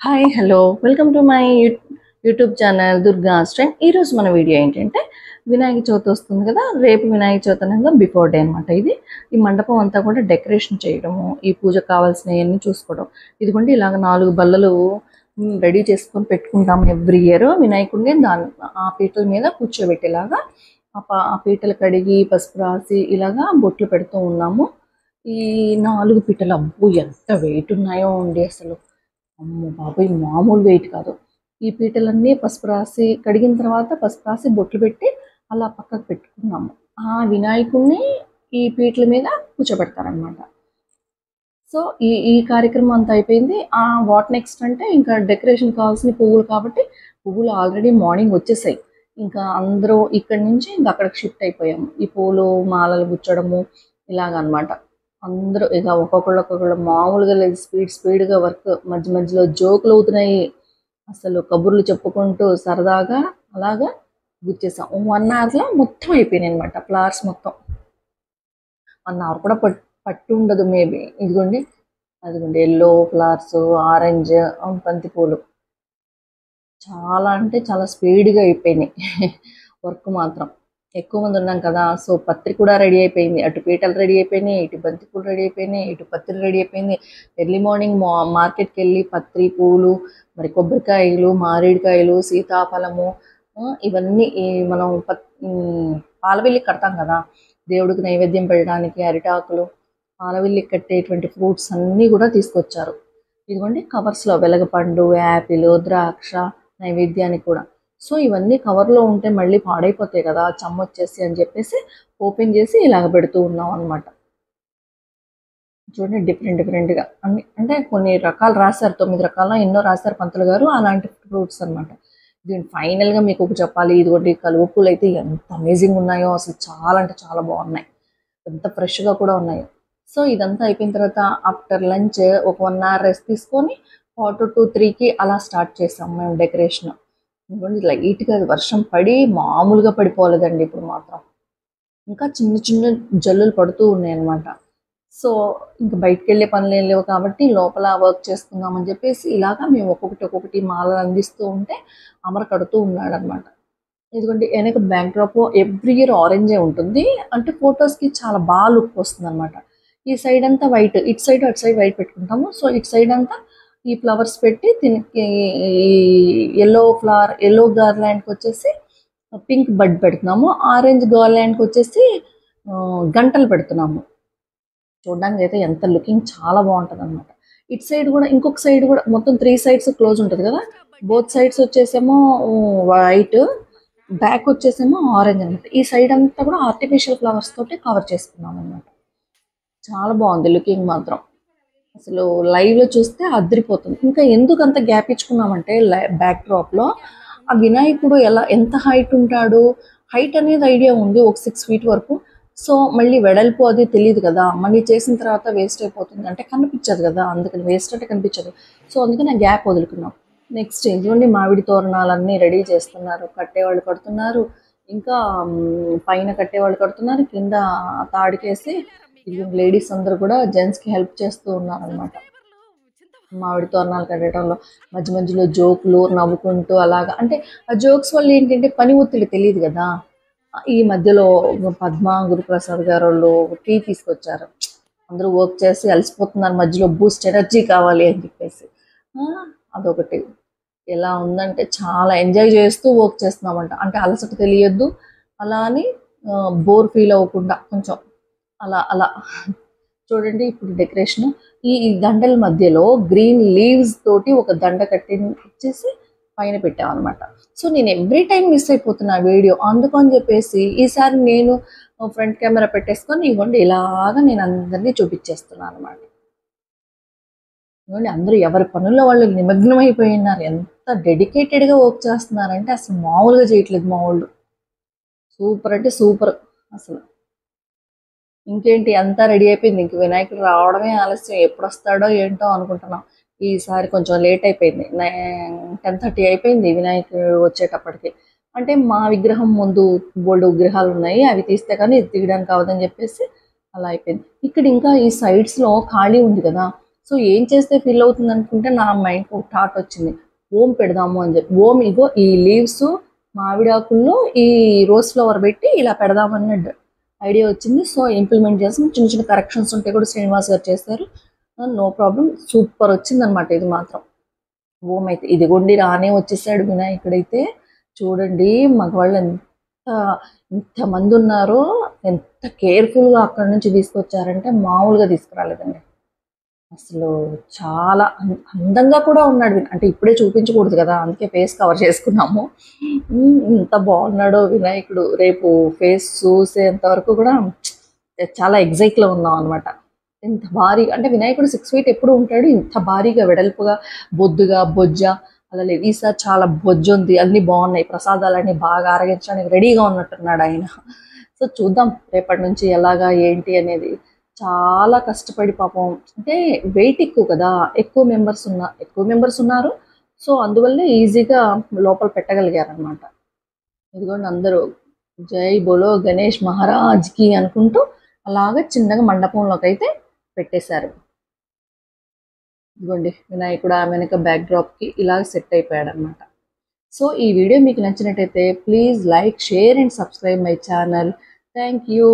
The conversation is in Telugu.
Hi hello welcome to my YouTube channel Durga స్ట్రెంగ్. ఈరోజు మన వీడియో ఏంటంటే వినాయక చవితి వస్తుంది కదా, రేపు వినాయక చవితి అనగా బిఫోర్ డే అనమాట. ఈ మండపం అంతా కూడా డెకరేషన్ చేయడము, ఈ పూజకు కావాల్సినవన్నీ చూసుకోవడం. ఇదిగోండి ఇలాగ 4 బల్లలు రెడీ చేసుకొని పెట్టుకుంటాం ఎవ్రీ ఇయర్. వినాయకుడిని ఆ పీటల మీద కూర్చోబెట్టేలాగా ఆ పీటలు కడిగి పసుపు రాసి ఇలాగా బొట్లు పెడుతూ ఉన్నాము. ఈ 4 పీటలు అబ్బు ఎంత వెయిట్ ఉన్నాయో అండి అసలు. అమ్మో బాబోయ్, మామూలు వెయిట్ కాదు. ఈ పీటలన్నీ పసుపు రాసి కడిగిన తర్వాత పసుపు రాసి బొట్లు పెట్టి అలా పక్కకు పెట్టుకున్నాము. ఆ వినాయకుడిని ఈ పీటల మీద కూర్చోబెడతారనమాట. సో ఈ ఈ కార్యక్రమం అంతా అయిపోయింది. వాట్ నెక్స్ట్ అంటే ఇంకా డెకరేషన్ కావాల్సిన పువ్వులు, కాబట్టి పువ్వులు ఆల్రెడీ మార్నింగ్ వచ్చేసాయి. ఇంకా అందరూ ఇక్కడి నుంచి ఇంకా అక్కడికి షిఫ్ట్ అయిపోయాము. ఈ పూలు మాలలు గుచ్చడము ఇలాగనమాట. అందరూ ఇక ఒక్కొక్కళ్ళు మామూలుగా లేదు, స్పీడ్గా వర్క్. మధ్య మధ్యలో జోకులు అవుతున్నాయి, అసలు కబుర్లు చెప్పుకుంటూ సరదాగా అలాగా గుచ్చేసాం. 1 అవర్లో మొత్తం అయిపోయినాయి అనమాట. ఫ్లవర్స్ మొత్తం 1 అవర్ కూడా పట్టి ఉండదు మేబీ. అదిగోండి ఎల్లో ఫ్లవర్స్, ఆరెంజ్, బంతి పూలు చాలా అంటే చాలా స్పీడ్గా అయిపోయినాయి వర్క్ మాత్రం. ఎక్కువ మంది ఉన్నాం కదా, సో పత్రి కూడా రెడీ అయిపోయింది. అటు పీటలు రెడీ అయిపోయినాయి, ఇటు బంతిపూలు రెడీ అయిపోయినాయి, ఇటు పత్రి రెడీ అయిపోయింది. ఎర్లీ మార్నింగ్ మార్కెట్కి వెళ్ళి పత్రి పూలు, మరి కొబ్బరికాయలు, మారేడుకాయలు, సీతాఫలము, ఇవన్నీ మనం పాలవెల్లి కడతాం కదా దేవుడికి నైవేద్యం పెట్టడానికి, అరిటాకులు, పాలవెల్లి కట్టేటువంటి ఫ్రూట్స్ అన్నీ కూడా తీసుకొచ్చారు. ఇదిగోండి కవర్స్లో వెలగపండు, యాపిల్, ద్రాక్ష నైవేద్యానికి కూడా. సో ఇవన్నీ కవర్లో ఉంటే మళ్ళీ పాడైపోతాయి కదా చెమ్మొచ్చేసి అని చెప్పేసి ఓపెన్ చేసి ఇలాగ పెడుతూ ఉన్నాం అనమాట. చూడండి డిఫరెంట్గా అన్ని, అంటే కొన్ని రకాలు రాశారు, 9 రకాల ఎన్నో రాశారు పంతులు గారు, అలాంటి ఫ్రూట్స్ అనమాట. దీని ఫైనల్గా మీకు ఒక చెప్పాలి, ఇదిగోండి కలువ పూలు అయితే ఎంత అమేజింగ్ ఉన్నాయో అసలు, చాలా అంటే చాలా బాగున్నాయి, ఎంత ఫ్రెష్గా కూడా ఉన్నాయి. సో ఇదంతా అయిపోయిన తర్వాత ఆఫ్టర్ లంచ్ ఒక 1 అవర్ రెస్ట్ తీసుకొని 4 to 3కి అలా స్టార్ట్ చేసాం మేము డెకరేషన్. ఇదిగోండి లైట్గా వర్షం పడి మామూలుగా పడిపోలేదండి ఇప్పుడు మాత్రం. ఇంకా చిన్న చిన్న జల్లులు పడుతూ ఉన్నాయి అన్నమాట. సో ఇంకా బయటకు వెళ్ళే పనులు ఏం లేవు కాబట్టి లోపల వర్క్ చేసుకుందామని చెప్పేసి ఇలాగా మేము ఒక్కొక్కటి మాలలు అందిస్తూ ఉంటే అమర కడుతూ ఉన్నాడు అనమాట. ఇదిగోండి వెనక బ్యాక్ డ్రాప్ ఎవ్రీ ఇయర్ ఆరెంజే ఉంటుంది, అంటే ఫొటోస్కి చాలా బాగా లుక్ వస్తుంది అనమాట. ఈ సైడ్ అంతా వైట్, ఇటు సైడ్ అటు సైడ్ వైట్ పెట్టుకుంటాము. సో ఇటు సైడ్ అంతా ఈ ఫ్లవర్స్ పెట్టి దీనికి ఎల్లో గార్లాండ్కి వచ్చేసి పింక్ బడ్ పెడుతున్నాము, ఆరెంజ్ గార్లాండ్కి వచ్చేసి గంటలు పెడుతున్నాము. చూడడానికి అయితే ఎంత లుకింగ్ చాలా బాగుంటుంది అనమాట. ఇటు సైడ్ కూడా ఇంకొక సైడ్ కూడా మొత్తం 3 sides క్లోజ్ ఉంటుంది కదా, బోత్ సైడ్స్ వచ్చేసేమో వైట్, బ్యాక్ వచ్చేసేమో ఆరెంజ్ అనమాట. ఈ సైడ్ అంతా కూడా ఆర్టిఫిషియల్ ఫ్లవర్స్ తోటి కవర్ చేసుకున్నాం అనమాట. చాలా బాగుంది లుకింగ్ మాత్రం, అసలు లైవ్లో చూస్తే అదిరిపోతుంది. ఇంకా ఎందుకు అంత గ్యాప్ ఇచ్చుకున్నామంటే బ్యాక్ డ్రాప్లో ఆ వినాయకుడు ఎంత హైట్ ఉంటాడు, హైట్ అనేది ఐడియా ఉంది ఒక 6 feet వరకు. సో మళ్ళీ వెడల్పు అది తెలియదు కదా, మళ్ళీ చేసిన తర్వాత వేస్ట్ అయిపోతుంది అంటే కనిపించదు కదా, అందుకని వేస్ట్ అంటే కనిపించదు. సో అందుకని ఆ గ్యాప్ వదులుకున్నాం. నెక్స్ట్ ఇదిగోండి మామిడి తోరణాలన్నీ రెడీ చేస్తున్నారు, కట్టేవాళ్ళు కడుతున్నారు, ఇంకా పైన కట్టేవాళ్ళు కడుతున్నారు, కింద తాడికేసి లేడీస్ అందరూ కూడా జెంట్స్కి హెల్ప్ చేస్తూ ఉన్నారనమాట మామిడి తోరణాలు కట్టడంలో. మధ్య మధ్యలో జోకులు నవ్వుకుంటూ అలాగా, అంటే ఆ జోక్స్ వల్ల ఏంటంటే పని ఒత్తిడి తెలియదు కదా. ఈ మధ్యలో పద్మ గురుప్రసాద్ గారు వాళ్ళు టీ తీసుకొచ్చారు, అందరూ వర్క్ చేసి అలసిపోతున్నారు, మధ్యలో బూస్ట్ ఎనర్జీ కావాలి అని చెప్పేసి అదొకటి. ఎలా ఉందంటే చాలా ఎంజాయ్ చేస్తూ వర్క్ చేస్తున్నామంట, అంటే అలసట తెలియద్దు, అలా అని బోర్ ఫీల్ అవ్వకుండా కొంచెం అలా అలా. చూడండి ఇప్పుడు డెకరేషన్ ఈ దండల మధ్యలో గ్రీన్ లీవ్స్ తోటి ఒక దండ ఇచ్చేసి పైన పెట్టామన్నమాట. సో నేను ఎవ్రీ టైం మిస్ అయిపోతున్నా వీడియో, అందుకని చెప్పేసి ఈసారి నేను ఫ్రంట్ కెమెరా పెట్టేసుకొని ఇవ్వండి ఇలాగా నేను అందరినీ చూపించేస్తున్నాను అనమాట. ఇవ్వండి అందరూ ఎవరి పనుల్లో వాళ్ళు నిమగ్నం అయిపోయినారు, ఎంత డెడికేటెడ్గా వర్క్ చేస్తున్నారంటే అసలు మామూలుగా చేయట్లేదు మా వాళ్ళు. సూపర్ అంటే సూపర్ అసలు. ఇంకేంటి అంతా రెడీ అయిపోయింది, ఇంక వినాయకుడు రావడమే ఆలస్యం, ఎప్పుడు వస్తాడో ఏంటో అనుకుంటున్నాం. ఈసారి కొంచెం లేట్ అయిపోయింది, 10:30 అయిపోయింది వినాయకుడు వచ్చేటప్పటికి. అంటే మా విగ్రహం ముందు బోల్డ్ విగ్రహాలు ఉన్నాయి, అవి తీస్తే కానీ ఇది తీయడానికి అవ్వదని చెప్పేసి అలా అయిపోయింది. ఇక్కడ ఇంకా ఈ సైడ్స్లో ఖాళీ ఉంది కదా, సో ఏం చేస్తే ఫీల్ అవుతుంది అనుకుంటే నా మైండ్కి ఒక థాట్ వచ్చింది, ఓం పెడదాము అని చెప్పి. ఓం ఇగో ఈ లీవ్స్ మామిడాకుల్లో ఈ రోజ్ ఫ్లవర్ పెట్టి ఇలా పెడదామన్న ఐడియా వచ్చింది. సో ఇంప్లిమెంట్ చేస్తాం. చిన్న చిన్న కరెక్షన్స్ ఉంటే కూడా శ్రీనివాస్ గారు చేస్తారు. నో ప్రాబ్లం, సూపర్ వచ్చిందనమాట ఇది మాత్రం. ఓం అయితే ఇదిగోండి రానే వచ్చేసాడు వినాయకుడైతే. చూడండి మగవాళ్ళు ఎంతమంది ఉన్నారో, ఎంత కేర్ఫుల్గా అక్కడి నుంచి తీసుకొచ్చారంటే మామూలుగా తీసుకురాలేదండి. అసలు చాలా అందంగా కూడా ఉన్నాడు. అంటే ఇప్పుడే చూపించకూడదు కదా, అందుకే ఫేస్ కవర్ చేసుకున్నాము. ఎంత బాగున్నాడో వినాయకుడు. రేపు ఫేస్ చూసేంత వరకు కూడా చాలా ఎగ్జైట్లో ఉన్నాం అనమాట. ఇంత భారీ అంటే వినాయకుడు 6 feet ఎప్పుడు ఉంటాడు, ఇంత భారీగా వెడల్పుగా బొద్దుగా బొజ్జ అలా లేదు. ఈసారి చాలా బొజ్జు ఉంది, అన్నీ బాగున్నాయి. ప్రసాదాలన్నీ బాగా ఆరగించడానికి రెడీగా ఉన్నట్టున్నాడు ఆయన. సో చూద్దాం రేపటి నుంచి ఎలాగా ఏంటి అనేది. చాలా కష్టపడి పాపం, అంటే వెయిట్ ఎక్కువ కదా, ఎక్కువ మెంబర్స్ ఉన్నారు. సో అందువల్ల ఈజీగా లోపల పెట్టగలిగారనమాట. ఇదిగోండి అందరూ జై బోలో గణేష్ మహారాజ్కి అనుకుంటూ అలాగా చిన్నగా మండపంలోకి అయితే పెట్టేశారు. ఇదిగోండి వినాయకుడు ఆ వెనక బ్యాక్డ్రాప్కి ఇలా సెట్ అయిపోయాడు అనమాట. సో ఈ వీడియో మీకు నచ్చినట్టయితే please like, share and subscribe my channel. Thank you.